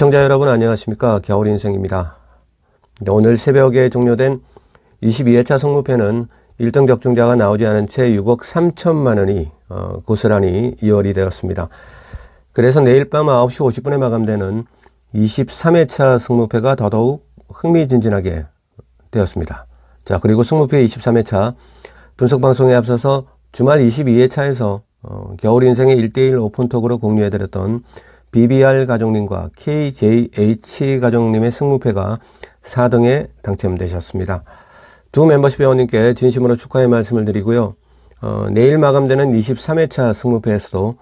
시청자 여러분 안녕하십니까. 겨울인생입니다. 오늘 새벽에 종료된 22회차 성무패는 1등 적중자가 나오지 않은 채 6억 3천만 원이 고스란히 이월이 되었습니다. 그래서 내일 밤 9시 50분에 마감되는 23회차 승무패가 더더욱 흥미진진하게 되었습니다. 자, 그리고 승무패 23회차 분석방송에 앞서서 주말 22회차에서 겨울인생의 1대1 오픈톡으로 공유해드렸던 BBR 가족님과 KJH 가족님의 승무패가 4등에 당첨되셨습니다. 두 멤버십 회원님께 진심으로 축하의 말씀을 드리고요. 내일 마감되는 23회차 승무패에서도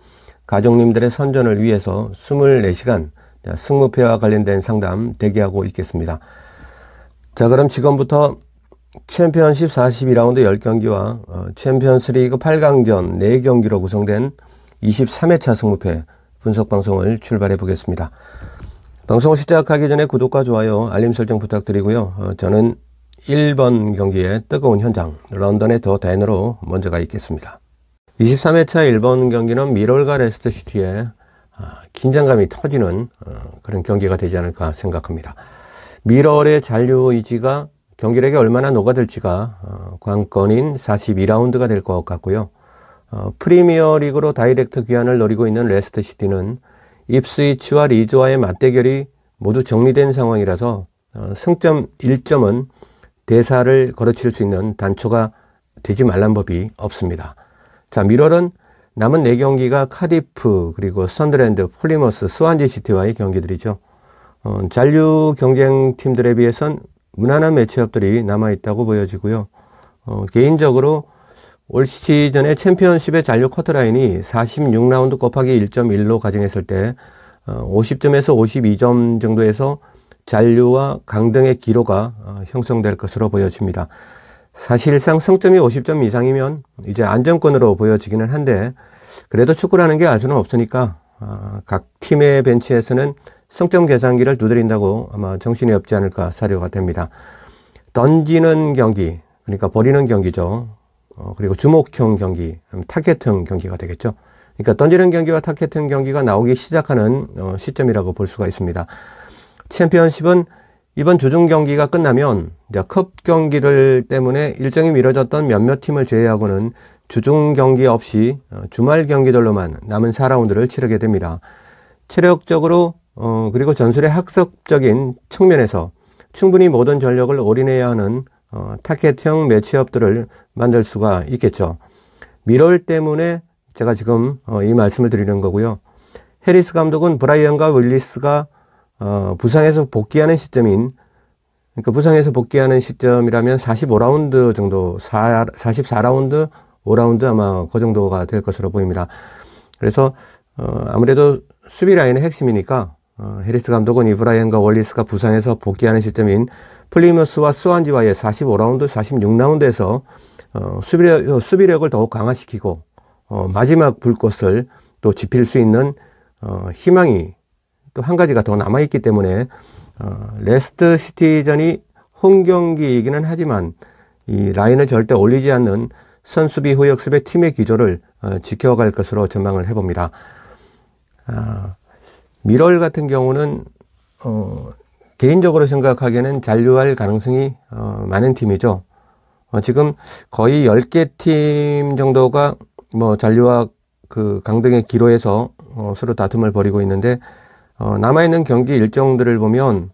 가족님들의 선전을 위해서 24시간 승무패와 관련된 상담 대기하고 있겠습니다. 자, 그럼 지금부터 챔피언십 42라운드 10경기와 챔피언스 리그 8강전 4경기로 구성된 23회차 승무패 분석방송을 출발해 보겠습니다. 방송을 시작하기 전에 구독과 좋아요, 알림 설정 부탁드리고요. 저는 1번 경기의 뜨거운 현장, 런던의 더 댄으로 먼저 가 있겠습니다. 23회차 1번 경기는 미럴과 레스터시티의 긴장감이 터지는 그런 경기가 되지 않을까 생각합니다. 미럴의 잔류 의지가 경기력에 얼마나 녹아들지가 관건인 42라운드가 될 것 같고요. 프리미어 리그로 다이렉트 귀환을 노리고 있는 레스터시티는 입스위치와 리즈와의 맞대결이 모두 정리된 상황이라서 승점 1점은 대사를 걸어칠 수 있는 단초가 되지 말란 법이 없습니다. 자, 미럴은 남은 4경기가 카디프, 그리고 선더랜드, 폴리머스, 스완지시티와의 경기들이죠. 잔류 경쟁팀들에 비해선 무난한 매치업들이 남아있다고 보여지고요. 개인적으로 올 시즌의 챔피언십의 잔류 커트라인이 46라운드 곱하기 1.1로 가정했을 때 50점에서 52점 정도에서 잔류와 강등의 기로가 형성될 것으로 보여집니다. 사실상 승점이 50점 이상이면 이제 안정권으로 보여지기는 한데, 그래도 축구라는 게 알 수는 없으니까 각 팀의 벤치에서는 승점 계산기를 두드린다고 아마 정신이 없지 않을까 사료가 됩니다. 던지는 경기, 그러니까 버리는 경기죠. 그리고 주목형 경기, 타겟형 경기가 되겠죠. 그러니까 던지는 경기와 타겟형 경기가 나오기 시작하는 시점이라고 볼 수가 있습니다. 챔피언십은 이번 주중 경기가 끝나면 이제 컵 경기들 때문에 일정이 미뤄졌던 몇몇 팀을 제외하고는 주중 경기 없이 주말 경기들로만 남은 4라운드를 치르게 됩니다. 체력적으로 그리고 전술의 학습적인 측면에서 충분히 모든 전력을 올인해야 하는 타겟형 매치업들을 만들 수가 있겠죠. 미럴 때문에 제가 지금 이 말씀을 드리는 거고요. 해리스 감독은 브라이언과 윌리스가 부상에서 복귀하는 시점인, 그러니까 부상에서 복귀하는 시점이라면 45라운드 정도, 44라운드, 5라운드 아마 그 정도가 될 것으로 보입니다. 그래서 아무래도 수비 라인의 핵심이니까 해리스 감독은 이 브라이언과 윌리스가 부상에서 복귀하는 시점인 플리머스와 스완지와의 45라운드, 46라운드에서 수비력을 더욱 강화시키고 마지막 불꽃을 또 지필 수 있는 희망이 또 한 가지가 더 남아있기 때문에 레스터 시티전이 홈 경기이기는 하지만 이 라인을 절대 올리지 않는 선수비 후역습의 팀의 기조를 지켜갈 것으로 전망을 해봅니다. 미럴 같은 경우는 개인적으로 생각하기에는 잔류할 가능성이 많은 팀이죠. 지금 거의 10개 팀 정도가 잔류와 그 강등의 기로에서 서로 다툼을 벌이고 있는데, 남아있는 경기 일정들을 보면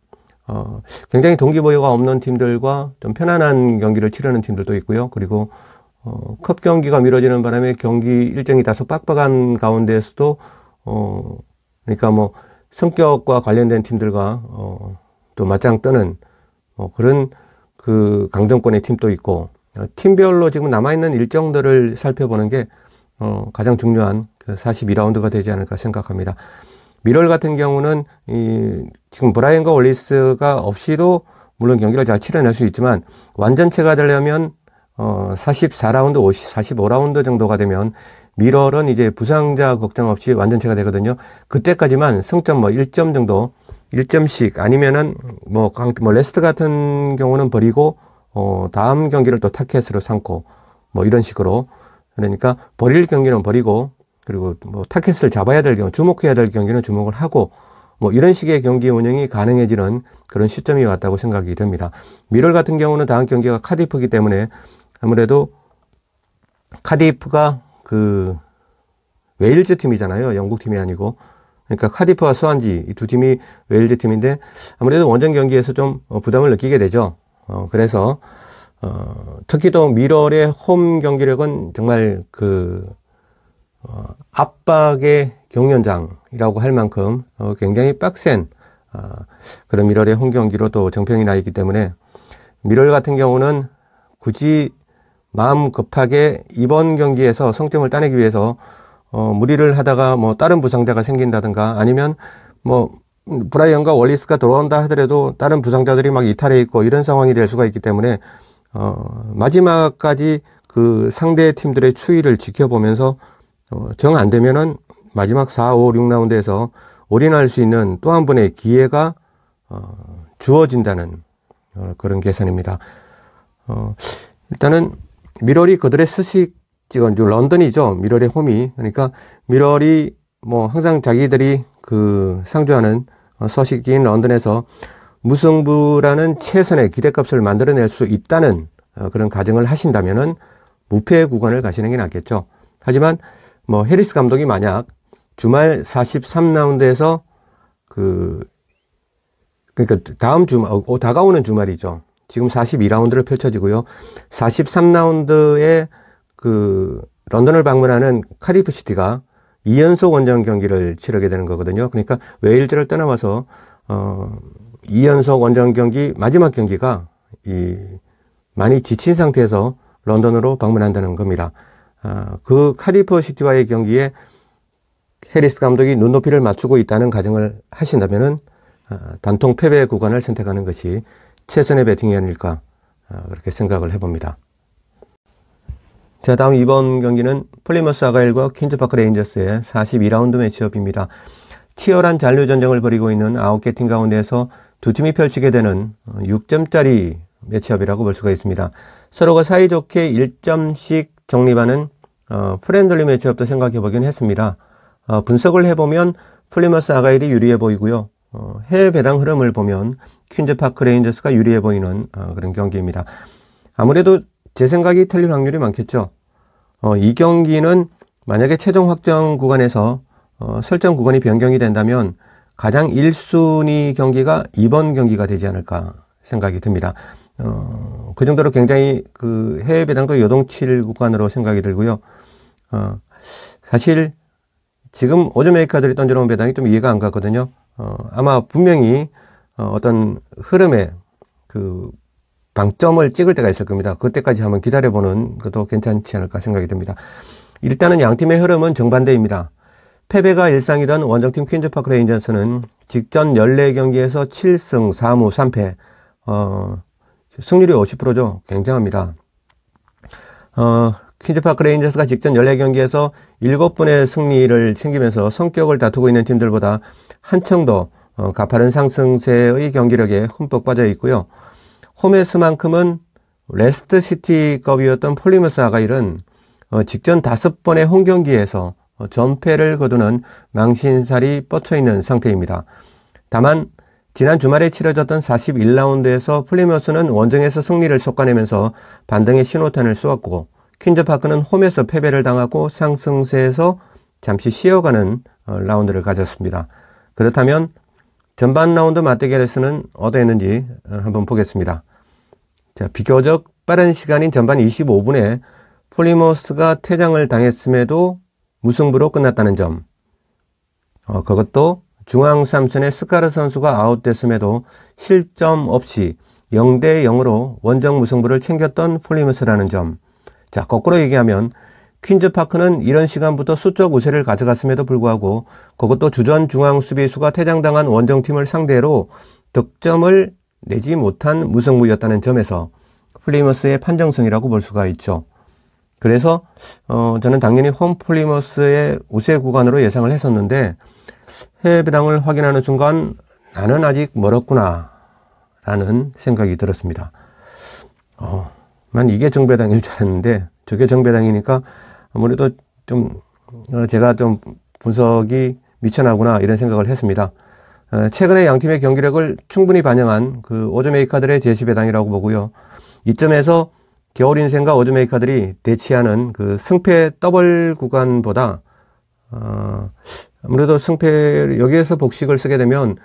굉장히 동기부여가 없는 팀들과 좀 편안한 경기를 치르는 팀들도 있고요. 그리고 컵 경기가 미뤄지는 바람에 경기 일정이 다소 빡빡한 가운데에서도 그러니까 성격과 관련된 팀들과 또 맞짱 뜨는 그런 그 강등권의 팀도 있고, 팀별로 지금 남아있는 일정들을 살펴보는 게 가장 중요한 그 42라운드가 되지 않을까 생각합니다. 미럴 같은 경우는 지금 브라이언과 윌리스가 없이도 물론 경기를 잘 치러낼 수 있지만, 완전체가 되려면 44라운드, 45라운드 정도가 되면 미럴은 이제 부상자 걱정 없이 완전체가 되거든요. 그때까지만 승점 1점 정도, 1점씩 아니면은 레스트 같은 경우는 버리고 다음 경기를 또 타켓으로 삼고 이런 식으로, 그러니까 버릴 경기는 버리고, 그리고 타켓을 잡아야 될 경우, 주목해야 될 경기는 주목을 하고 뭐 이런 식의 경기 운영이 가능해지는 그런 시점이 왔다고 생각이 됩니다. 미럴 같은 경우는 다음 경기가 카디프이기 때문에 아무래도 카디프가 그 웨일즈 팀이잖아요. 영국 팀이 아니고. 그러니까 카디프와 스완지 이 두 팀이 웨일즈 팀인데 아무래도 원정 경기에서 좀 부담을 느끼게 되죠. 그래서 특히 또 미럴의 홈 경기력은 정말 그 압박의 경연장이라고 할 만큼 굉장히 빡센 그런 미럴의 홈 경기로 또 정평이 나 있기 때문에 미럴 같은 경우는 굳이 마음 급하게 이번 경기에서 성점을 따내기 위해서 무리를 하다가 뭐 다른 부상자가 생긴다든가 아니면 뭐 브라이언과 월리스가 돌아온다 하더라도 다른 부상자들이 막 이탈해 있고 이런 상황이 될 수가 있기 때문에 마지막까지 그 상대 팀들의 추이를 지켜보면서 정 안 되면은 마지막 4, 5, 6라운드에서 올인할 수 있는 또 한 번의 기회가 주어진다는 그런 계산입니다. 일단은 미럴이 그들의 스식지건 런던이죠. 미럴의 홈이. 그러니까 미럴이 뭐 항상 자기들이 그 상주하는 서식지인 런던에서 무승부라는 최선의 기대값을 만들어낼 수 있다는 그런 가정을 하신다면은 무패 구간을 가시는 게 낫겠죠. 하지만 뭐 해리스 감독이 만약 주말 43라운드에서 그러니까 다음 주말 다가오는 주말이죠. 지금 42라운드를 펼쳐지고요. 43라운드에 그 런던을 방문하는 카디프 시티가 2연속 원정 경기를 치르게 되는 거거든요. 그러니까 웨일즈를 떠나와서 2연속 원정 경기 마지막 경기가 많이 지친 상태에서 런던으로 방문한다는 겁니다. 그 카디프 시티와의 경기에 해리스 감독이 눈높이를 맞추고 있다는 가정을 하신다면은 단통 패배 구간을 선택하는 것이 최선의 배팅이 아닐까 그렇게 생각을 해봅니다. 자, 다음 이번 경기는 플리머스 아가일과 퀸즈파크 레인저스의 42라운드 매치업입니다. 치열한 잔류 전쟁을 벌이고 있는 9개 팀 가운데에서 두 팀이 펼치게 되는 6점짜리 매치업이라고 볼 수가 있습니다. 서로가 사이좋게 1점씩 적립하는 프렌들리 매치업도 생각해 보긴 했습니다. 분석을 해보면 플리머스 아가일이 유리해 보이고요. 해외 배당 흐름을 보면 퀸즈파크 레인저스가 유리해 보이는 그런 경기입니다. 아무래도 제 생각이 틀릴 확률이 많겠죠. 이 경기는 만약에 최종 확정 구간에서 설정 구간이 변경이 된다면 가장 1순위 경기가 이번 경기가 되지 않을까 생각이 듭니다. 그 정도로 굉장히 그 해외 배당도 요동칠 구간으로 생각이 들고요. 사실 지금 오즈메이커들이 던져놓은 배당이 좀 이해가 안 가거든요. 아마 분명히 어떤 흐름에 그 방점을 찍을 때가 있을 겁니다. 그때까지 한번 기다려보는 것도 괜찮지 않을까 생각이 듭니다. 일단은 양팀의 흐름은 정반대입니다. 패배가 일상이던 원정팀 퀸즈파크 레인저스는 직전 14경기에서 7승 4무 3패 승률이 50%죠. 굉장합니다. 퀸즈파크 레인저스가 직전 14경기에서 7분의 승리를 챙기면서 성격을 다투고 있는 팀들보다 한층 더 가파른 상승세의 경기력에 흠뻑 빠져 있고요. 홈에서만큼은 레스트시티급이었던 플리머스 아가일은 직전 5번의 홈경기에서 전패를 거두는 망신살이 뻗쳐있는 상태입니다. 다만 지난 주말에 치러졌던 41라운드에서 플리머스는 원정에서 승리를 솎아내면서 반등의 신호탄을 쏘았고 퀸즈파크는 홈에서 패배를 당하고 상승세에서 잠시 쉬어가는 라운드를 가졌습니다. 그렇다면 전반 라운드 맞대결에서는 어떠했는지 한번 보겠습니다. 자, 비교적 빠른 시간인 전반 25분에 플리머스가 퇴장을 당했음에도 무승부로 끝났다는 점, 그것도 중앙 3선의 스카르 선수가 아웃됐음에도 실점 없이 0대 0으로 원정 무승부를 챙겼던 플리머스라는 점. 자, 거꾸로 얘기하면 퀸즈파크는 이런 시간부터 수적 우세를 가져갔음에도 불구하고 그것도 주전 중앙 수비수가 퇴장당한 원정팀을 상대로 득점을 내지 못한 무승부였다는 점에서 플리머스의 판정승이라고 볼 수가 있죠. 그래서 저는 당연히 홈 플리머스의 우세 구간으로 예상을 했었는데 해외 배당을 확인하는 순간 나는 아직 멀었구나 라는 생각이 들었습니다. 난 이게 정배당일 줄 알았는데 저게 정배당이니까 아무래도 좀 제가 좀 분석이 미천하구나 이런 생각을 했습니다. 최근에 양팀의 경기력을 충분히 반영한 그 오즈메이커들의 제시 배당이라고 보고요. 이점에서 겨울인생과 오즈메이커들이 대치하는 그 승패 더블 구간보다 아무래도 승패 여기에서 복식을 쓰게 되면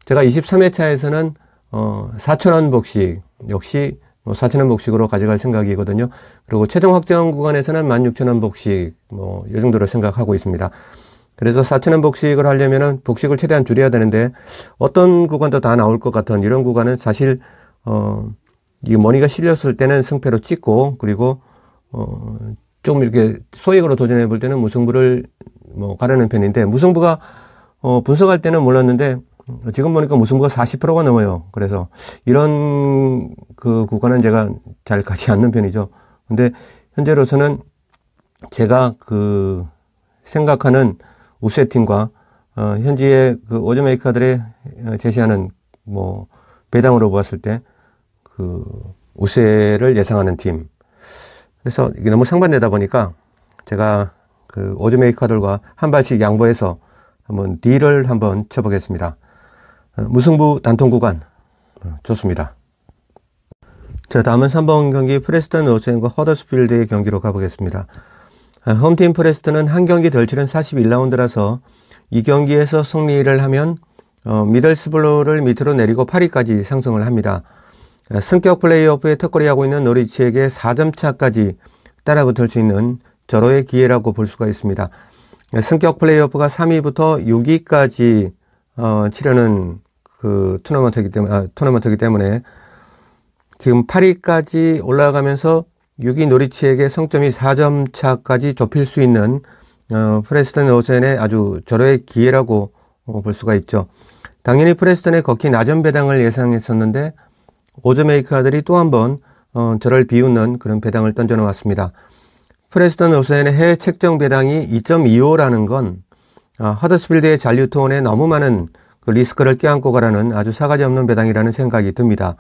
제가 23회차에서는 4,000원 복식 역시 4,000원 복식으로 가져갈 생각이거든요. 그리고 최종 확정 구간에서는 16,000원 복식 이 정도로 생각하고 있습니다. 그래서 4,000원 복식을 하려면은 복식을 최대한 줄여야 되는데 어떤 구간도 다 나올 것 같은 이런 구간은 사실 이 머니가 실렸을 때는 승패로 찍고 그리고 좀 이렇게 소액으로 도전해 볼 때는 무승부를 가려는 편인데 무승부가 분석할 때는 몰랐는데 지금 보니까 무승부가 40%가 넘어요. 그래서 이런 그 구간은 제가 잘 가지 않는 편이죠. 근데 현재로서는 제가 그 생각하는 우세팀과 현지의 그 오즈메이커들의 제시하는 배당으로 보았을 때 그 우세를 예상하는 팀. 그래서 이게 너무 상반되다 보니까 제가 그 오즈메이커들과 한 발씩 양보해서 한번 딜을 한번 쳐보겠습니다. 무승부 단통 구간 좋습니다. 자, 다음은 3번 경기 프레스턴 노스앤과 허더스필드의 경기로 가보겠습니다. 홈팀 프레스턴은 한 경기 덜 치른 41라운드라서 이 경기에서 승리를 하면 미들스브로우를 밑으로 내리고 8위까지 상승을 합니다. 승격 플레이오프에 턱걸이하고 있는 노리치에게 4점 차까지 따라붙을 수 있는 절호의 기회라고 볼 수가 있습니다. 승격 플레이오프가 3위부터 6위까지 치르는 그 토너먼트이기 때문에 지금 8위까지 올라가면서 6위 노리치에게 성점이 4점 차까지 좁힐 수 있는 프레스턴 노스앤의 아주 절호의 기회라고 볼 수가 있죠. 당연히 프레스턴의 걷기 낮은 배당을 예상했었는데 오즈메이커들이 또 한 번 저를 비웃는 그런 배당을 던져 놓았습니다. 프레스턴 노스앤의 해외 책정 배당이 2.25라는 건 허더스필드의 잔류투혼에 너무 많은 그 리스크를 껴안고 가라는 아주 사가지 없는 배당이라는 생각이 듭니다.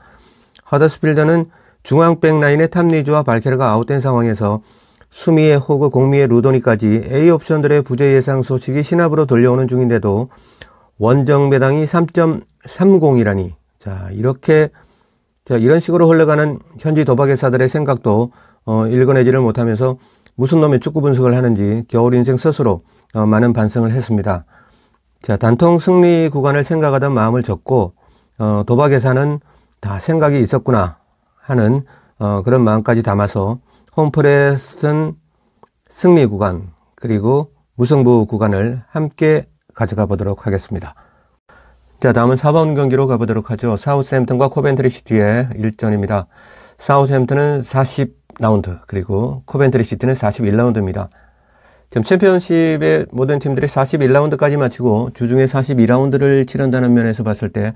허더스필드는 중앙 백라인의 탐리주와 발케르가 아웃된 상황에서 수미의 호그, 공미의 루도니까지 A 옵션들의 부재 예상 소식이 신압으로 들려오는 중인데도 원정 배당이 3.30이라니 이런 식으로 흘러가는 현지 도박회사들의 생각도 읽어내지를 못하면서 무슨 놈의 축구 분석을 하는지 겨울인생 스스로 많은 반성을 했습니다. 자, 단통 승리 구간을 생각하던 마음을 접고 도박회사는 다 생각이 있었구나 하는 그런 마음까지 담아서 홈프레스턴 승리 구간 그리고 무승부 구간을 함께 가져가 보도록 하겠습니다. 자, 다음은 4번 경기로 가보도록 하죠. 사우스햄튼과 코벤트리 시티의 일전입니다. 사우스햄튼은 40라운드 그리고 코벤트리 시티는 41라운드입니다. 지금 챔피언십의 모든 팀들이 41라운드까지 마치고 주중에 42라운드를 치른다는 면에서 봤을 때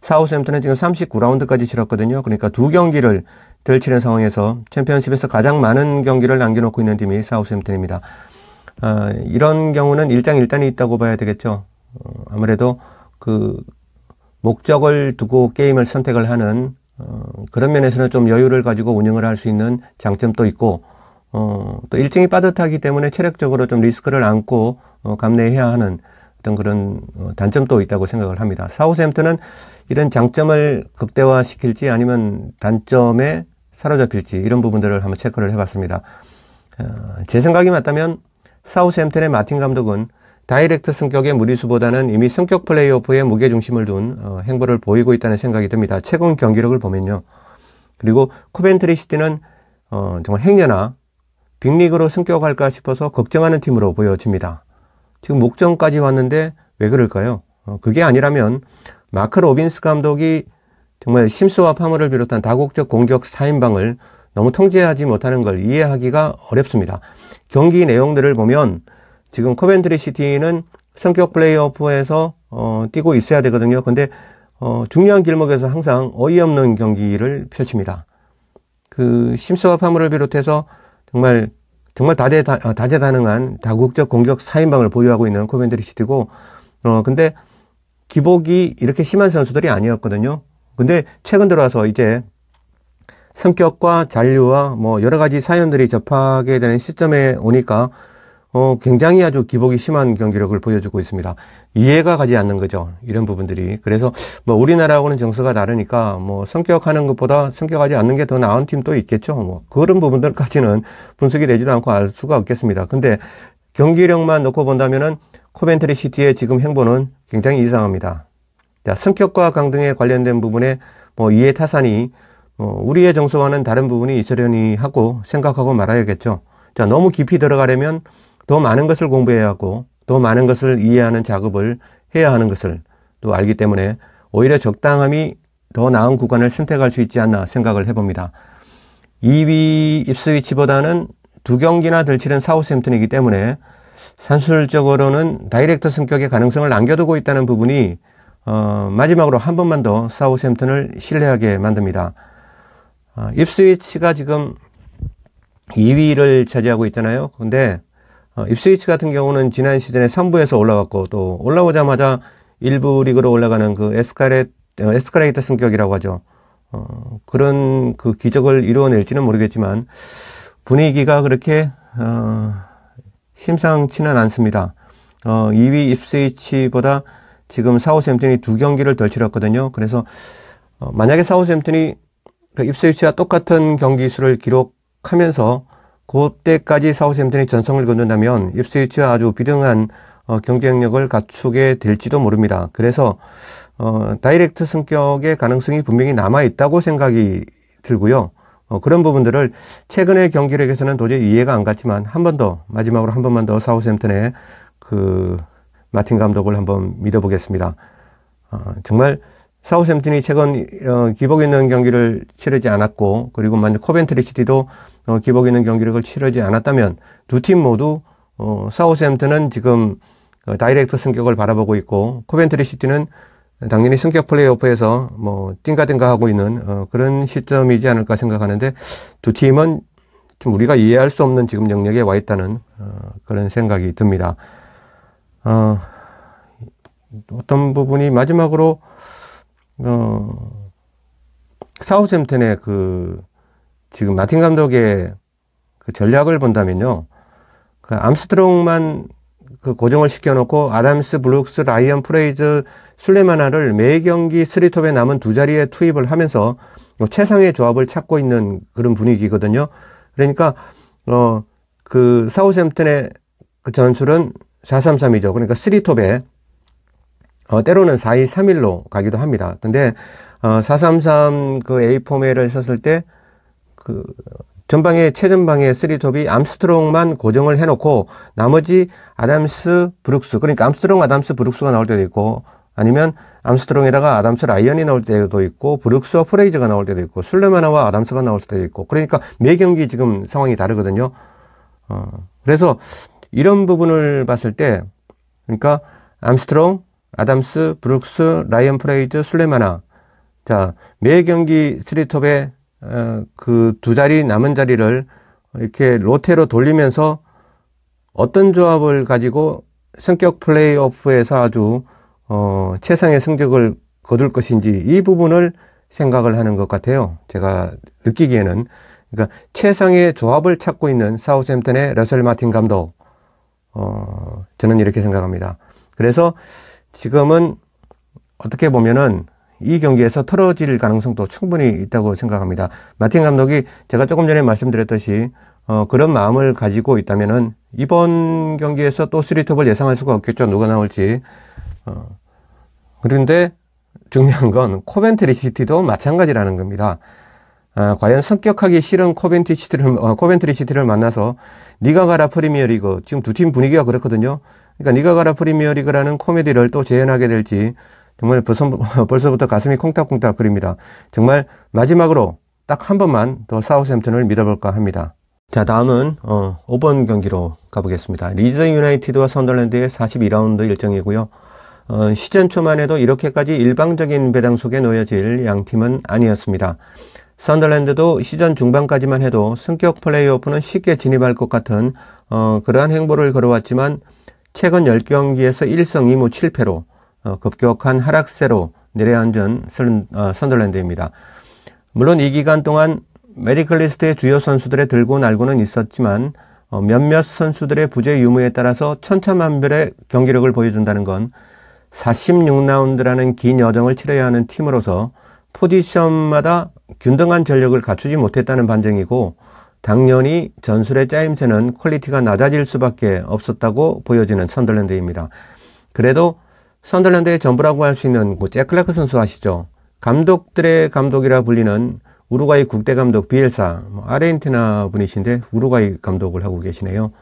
사우스햄튼은 지금 39라운드까지 치렀거든요. 그러니까 2경기를 덜 치른 상황에서 챔피언십에서 가장 많은 경기를 남겨놓고 있는 팀이 사우스햄튼입니다. 이런 경우는 일장일단이 있다고 봐야 되겠죠. 아무래도 그 목적을 두고 게임을 선택을 하는 그런 면에서는 좀 여유를 가지고 운영을 할 수 있는 장점도 있고 또 일정이 빠듯하기 때문에 체력적으로 좀 리스크를 안고 감내해야 하는 어떤 그런 단점도 있다고 생각을 합니다. 사우스햄튼은 이런 장점을 극대화시킬지 아니면 단점에 사로잡힐지 이런 부분들을 한번 체크를 해봤습니다. 제 생각이 맞다면 사우스햄튼의 마틴 감독은 다이렉트 승격의 무리수보다는 이미 승격 플레이오프에 무게중심을 둔 행보를 보이고 있다는 생각이 듭니다. 최근 경기력을 보면요. 그리고 코벤트리 시티는 정말 행여나 빅리그로 승격할까 싶어서 걱정하는 팀으로 보여집니다. 지금 목전까지 왔는데 왜 그럴까요? 그게 아니라면 마크 로빈스 감독이 정말 심스와 파머를 비롯한 다국적 공격 4인방을 너무 통제하지 못하는 걸 이해하기가 어렵습니다. 경기 내용들을 보면 지금 코벤트리 시티는 성격 플레이오프에서 뛰고 있어야 되거든요. 근데 중요한 길목에서 항상 어이없는 경기를 펼칩니다. 그 심스와 파머를 비롯해서 정말 다재다능한 다국적 공격 4인방을 보유하고 있는 코벤트리 시티고 근데 기복이 이렇게 심한 선수들이 아니었거든요. 근데 최근 들어와서 이제 성격과 잔류와 여러 가지 사연들이 접하게 되는 시점에 오니까 굉장히 아주 기복이 심한 경기력을 보여주고 있습니다. 이해가 가지 않는 거죠. 이런 부분들이. 그래서 뭐 우리나라하고는 정서가 다르니까 뭐 성격하는 것보다 성격하지 않는 게 더 나은 팀도 있겠죠. 뭐 그런 부분들까지는 분석이 되지도 않고 알 수가 없겠습니다. 근데 경기력만 놓고 본다면은 코벤트리 시티의 지금 행보는 굉장히 이상합니다. 자, 성격과 강등에 관련된 부분에 뭐 이해 타산이 우리의 정서와는 다른 부분이 있으려니 하고 생각하고 말아야겠죠. 자, 너무 깊이 들어가려면 더 많은 것을 공부해야 하고 더 많은 것을 이해하는 작업을 해야 하는 것을 또 알기 때문에 오히려 적당함이 더 나은 구간을 선택할 수 있지 않나 생각을 해봅니다. 2위 입스위치보다는 2경기나 덜 치른 사우스햄튼이기 때문에 산술적으로는 다이렉트 성격의 가능성을 남겨두고 있다는 부분이 마지막으로 한 번만 더 사우스햄튼을 신뢰하게 만듭니다. 입스위치가 지금 2위를 차지하고 있잖아요. 근데 입스위치 같은 경우는 지난 시즌에 3부에서 올라갔고 또 올라오자마자 1부 리그로 올라가는 그 에스카레이터 성격이라고 하죠. 그런 그 기적을 이루어낼지는 모르겠지만 분위기가 그렇게 심상치는 않습니다. 2위 입스위치보다 지금 사우스햄튼이 2경기를 덜 치렀거든요. 그래서 만약에 사우스햄튼이 그 입스위치와 똑같은 경기 수를 기록하면서 그때까지 사우스햄튼이 전성을 거둔다면 입스위치와 아주 비등한 경쟁력을 갖추게 될지도 모릅니다. 그래서 다이렉트 성격의 가능성이 분명히 남아있다고 생각이 들고요. 그런 부분들을 최근의 경기력에서는 도저히 이해가 안 갔지만 한 번 더, 마지막으로 한 번만 더 사우스햄튼의 그 마틴 감독을 한번 믿어보겠습니다. 정말 사우스햄튼이 최근 기복 있는 경기를 치르지 않았고 그리고 만약 코벤트리 시티도 기복 있는 경기력을 치르지 않았다면 두 팀 모두 사우스햄튼은 지금 다이렉트 성격을 바라보고 있고 코벤트리 시티는 당연히 성격 플레이오프에서 뭐 띵가띵가 하고 있는 그런 시점이지 않을까 생각하는데 두 팀은 좀 우리가 이해할 수 없는 지금 영역에 와 있다는 그런 생각이 듭니다. 어떤 부분이 마지막으로 사우스햄튼의 그 지금 마틴 감독의 그 전략을 본다면요, 그 암스트롱만 그 고정을 시켜놓고 아담스, 브룩스, 라이언, 프레이즈, 술레마나를 매 경기 3톱에 남은 두 자리에 투입을 하면서 최상의 조합을 찾고 있는 그런 분위기거든요. 그러니까 그 사우스햄튼의 그 전술은 4-3-3이죠. 그러니까 3톱에 때로는 4-2-3-1로 가기도 합니다. 근데 4-3-3 그 A 포맷을 썼을 때 그 전방에 최전방에 3톱이 암스트롱만 고정을 해놓고 나머지 아담스, 브룩스, 그러니까 암스트롱, 아담스, 브룩스가 나올 때도 있고 아니면 암스트롱에다가 아담스, 라이언이 나올 때도 있고 브룩스와 프레이즈가 나올 때도 있고 술레마나와 아담스가 나올 때도 있고 그러니까 매 경기 지금 상황이 다르거든요. 그래서 이런 부분을 봤을 때 그러니까 암스트롱, 아담스, 브룩스, 라이언, 프레이즈, 술레마나 자, 매 경기 3톱에 그 두 자리 남은 자리를 이렇게 로테로 돌리면서 어떤 조합을 가지고 성격 플레이오프에서 아주 최상의 성적을 거둘 것인지 이 부분을 생각을 하는 것 같아요. 제가 느끼기에는 그러니까 최상의 조합을 찾고 있는 사우스햄튼의 러셀 마틴 감독 저는 이렇게 생각합니다. 그래서 지금은 어떻게 보면은 이 경기에서 틀어질 가능성도 충분히 있다고 생각합니다. 마틴 감독이 제가 조금 전에 말씀드렸듯이 그런 마음을 가지고 있다면은 이번 경기에서 또 3톱을 예상할 수가 없겠죠. 누가 나올지. 그런데 중요한 건 코벤트리 시티도 마찬가지라는 겁니다. 과연 성격하기 싫은 코벤트리 시티를 만나서 니가 가라 프리미어리그 지금 두 팀 분위기가 그렇거든요. 그러니까 니가 가라 프리미어리그라는 코미디를 또 재현하게 될지 정말 벌써부터 가슴이 콩닥콩닥 거립니다. 정말 마지막으로 딱 한 번만 더 사우스햄튼을 믿어볼까 합니다. 자, 다음은 5번 경기로 가보겠습니다. 리즈 유나이티드와 선덜랜드의 42라운드 일정이고요. 시즌 초만 해도 이렇게까지 일방적인 배당 속에 놓여질 양팀은 아니었습니다. 선덜랜드도 시즌 중반까지만 해도 성격 플레이오프는 쉽게 진입할 것 같은 그러한 행보를 걸어왔지만 최근 10경기에서 1승 2무 7패로 급격한 하락세로 내려앉은 선덜랜드입니다. 물론 이 기간 동안 메디컬 리스트의 주요 선수들의 들고 날고는 있었지만 몇몇 선수들의 부재 유무에 따라서 천차만별의 경기력을 보여준다는 건 46라운드라는 긴 여정을 치러야 하는 팀으로서 포지션마다 균등한 전력을 갖추지 못했다는 반증이고, 당연히 전술의 짜임새는 퀄리티가 낮아질 수밖에 없었다고 보여지는 선덜랜드입니다. 그래도 선덜랜드의 전부라고 할 수 있는 잭 클라크 선수 아시죠? 감독들의 감독이라 불리는 우루과이 국대 감독 비엘사, 아르헨티나 분이신데 우루과이 감독을 하고 계시네요.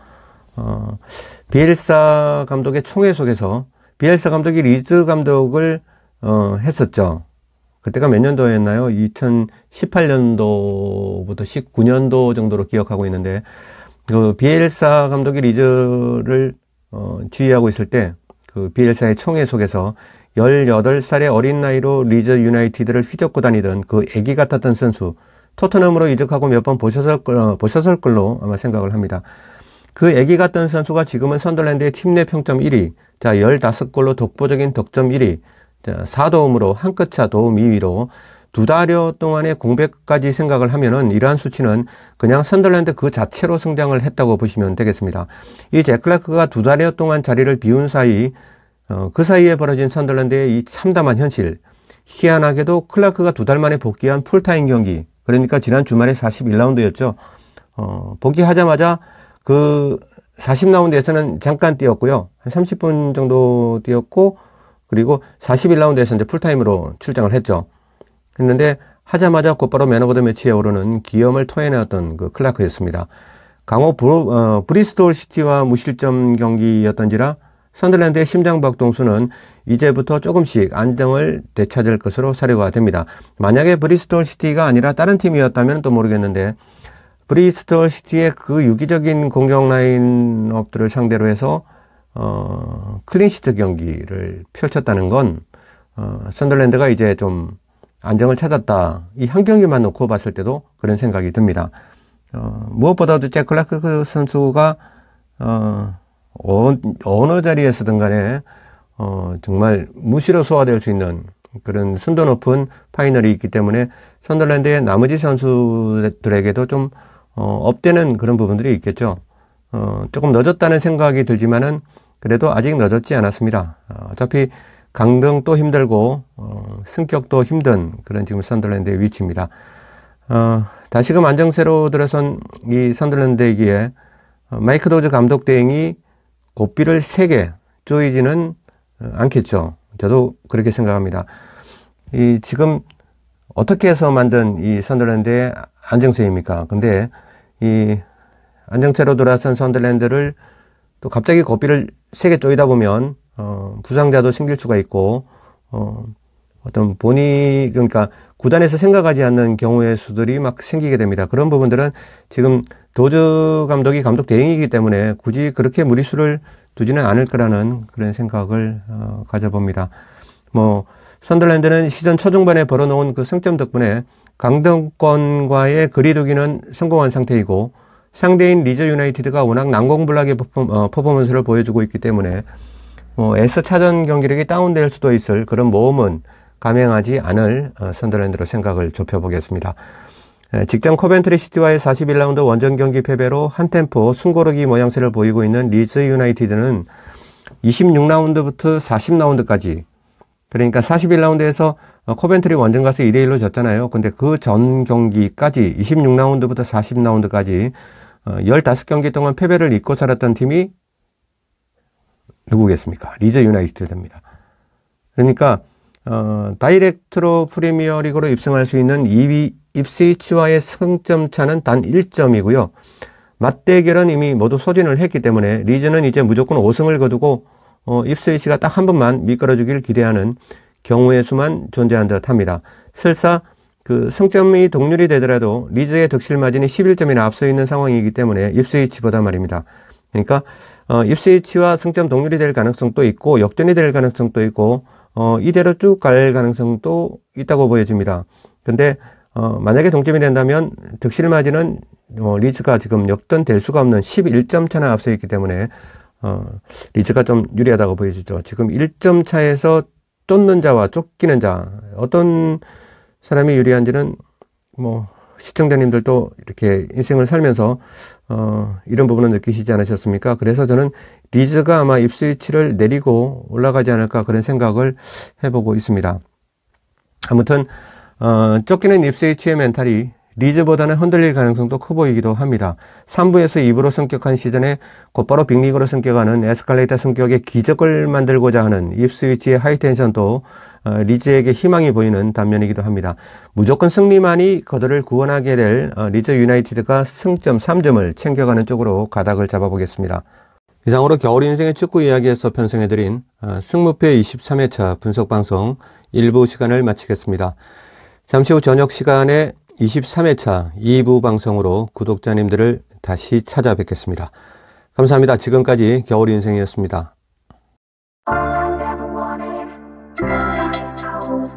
비엘사 감독의 총회 속에서 비엘사 감독이 리즈 감독을 했었죠. 그때가 몇 년도였나요? 2018년도부터 19년도 정도로 기억하고 있는데, 그 비엘사 감독이 리즈를 지휘하고 있을 때 그 비엘사의 총회 속에서 18살의 어린 나이로 리즈 유나이티드를 휘젓고 다니던 그 애기 같았던 선수, 토트넘으로 이적하고 몇 번 보셨을 걸로 아마 생각을 합니다. 그 애기 같던 선수가 지금은 선덜랜드의 팀 내 평점 1위, 자 15골로 독보적인 득점 1위, 자 4도움으로 한 끗 차 도움 2위로 두 달여 동안의 공백까지 생각을 하면은 이러한 수치는 그냥 선덜랜드 그 자체로 성장을 했다고 보시면 되겠습니다. 이 잭 클라크가 두 달여 동안 자리를 비운 사이 그 사이에 벌어진 선덜랜드의 이 참담한 현실, 희한하게도 클라크가 두 달 만에 복귀한 풀타임 경기, 그러니까 지난 주말에 41라운드였죠. 복귀하자마자 그 40라운드에서는 잠깐 뛰었고요. 한 30분 정도 뛰었고, 그리고 41라운드에서 이제 풀타임으로 출장을 했는데 하자마자 곧바로 맨 오브 더 매치에 오르는 기염을 토해내었던 그 클라크였습니다. 강호 브리스톨 시티와 무실점 경기였던지라 선덜랜드의 심장박동수는 이제부터 조금씩 안정을 되찾을 것으로 사료가 됩니다. 만약에 브리스톨 시티가 아니라 다른 팀이었다면 또 모르겠는데, 브리스톨 시티의 그 유기적인 공격 라인업들을 상대로 해서 클린시트 경기를 펼쳤다는 건 선덜랜드가 이제 좀 안정을 찾았다, 이 한 경기만 놓고 봤을 때도 그런 생각이 듭니다. 무엇보다도 잭 클라크 선수가 어느 자리에서든 간에 정말 무시로 소화될 수 있는 그런 순도 높은 파이널이 있기 때문에 선덜랜드의 나머지 선수들에게도 좀 업되는 그런 부분들이 있겠죠. 조금 늦었다는 생각이 들지만은 그래도 아직 늦었지 않았습니다. 어차피 강등도 힘들고 승격도 힘든 그런 지금 선덜랜드의 위치입니다. 다시금 안정세로 들어선 이 선덜랜드에게 마이크 도즈 감독 대행이 고삐를 세게 쪼이지는 않겠죠. 저도 그렇게 생각합니다. 이 지금 어떻게 해서 만든 이 선덜랜드의 안정세입니까? 근데 이 안정세로 돌아선 선덜랜드를 또 갑자기 고삐를 세게 쪼이다 보면 부상자도 생길 수가 있고 어떤 그러니까 구단에서 생각하지 않는 경우의 수들이 막 생기게 됩니다. 그런 부분들은 지금 도즈 감독이 감독 대행이기 때문에 굳이 그렇게 무리수를 두지는 않을 거라는 그런 생각을 가져봅니다. 선덜랜드는 시즌 초중반에 벌어놓은 그 승점 덕분에 강등권과의 거리두기는 성공한 상태이고, 상대인 리즈 유나이티드가 워낙 난공불락의 퍼포먼스를 보여주고 있기 때문에 애써 차전 경기력이 다운될 수도 있을 그런 모험은 감행하지 않을 선덜랜드로 생각을 좁혀보겠습니다. 직전 코벤트리 시티와의 41라운드 원정 경기 패배로 한 템포 숨고르기 모양새를 보이고 있는 리즈 유나이티드는 26라운드부터 40라운드까지, 그러니까 41라운드에서 코벤트리 원정 가서 2대1로 졌잖아요. 근데 그 전 경기까지 26라운드부터 40라운드까지 15경기 동안 패배를 잊고 살았던 팀이 누구겠습니까? 리즈 유나이티드입니다. 그러니까 다이렉트로 프리미어리그로 입성할 수 있는 2위 입스위치와의 승점 차는 단 1점이고요. 맞대결은 이미 모두 소진을 했기 때문에 리즈는 이제 무조건 5승을 거두고 입스위치가 딱 한 번만 미끄러주길 기대하는 경우의 수만 존재한 듯 합니다. 설사 그 승점이 동률이 되더라도 리즈의 득실 마진이 11점이나 앞서 있는 상황이기 때문에 입스위치보다 말입니다. 그러니까 입스위치와 승점 동률이 될 가능성도 있고 역전이 될 가능성도 있고 이대로 쭉 갈 가능성도 있다고 보여집니다. 근데 만약에 동점이 된다면 득실 마진은 리즈가 지금 역전될 수가 없는 11점 차나 앞서 있기 때문에 리즈가 좀 유리하다고 보여지죠. 지금 1점 차에서 쫓는 자와 쫓기는 자, 어떤 사람이 유리한지는 시청자님들도 이렇게 인생을 살면서 이런 부분을 느끼시지 않으셨습니까? 그래서 저는 리즈가 아마 입스위치를 내리고 올라가지 않을까 그런 생각을 해보고 있습니다. 아무튼 쫓기는 입스위치의 멘탈이 리즈보다는 흔들릴 가능성도 커 보이기도 합니다. 3부에서 2부로 성격한 시즌에 곧바로 빅리그로 성격하는 에스컬레이터 성격의 기적을 만들고자 하는 입스위치의 하이텐션도 리즈에게 희망이 보이는 단면이기도 합니다. 무조건 승리만이 그들을 구원하게 될 리즈 유나이티드가 승점 3점을 챙겨가는 쪽으로 가닥을 잡아보겠습니다. 이상으로 겨울 인생의 축구 이야기에서 편성해드린 승무패 23회차 분석방송 일부 시간을 마치겠습니다. 잠시 후 저녁 시간에 23회차 2부 방송으로 구독자님들을 다시 찾아뵙겠습니다. 감사합니다. 지금까지 겨울 인생이었습니다. All I ever wanted, that's how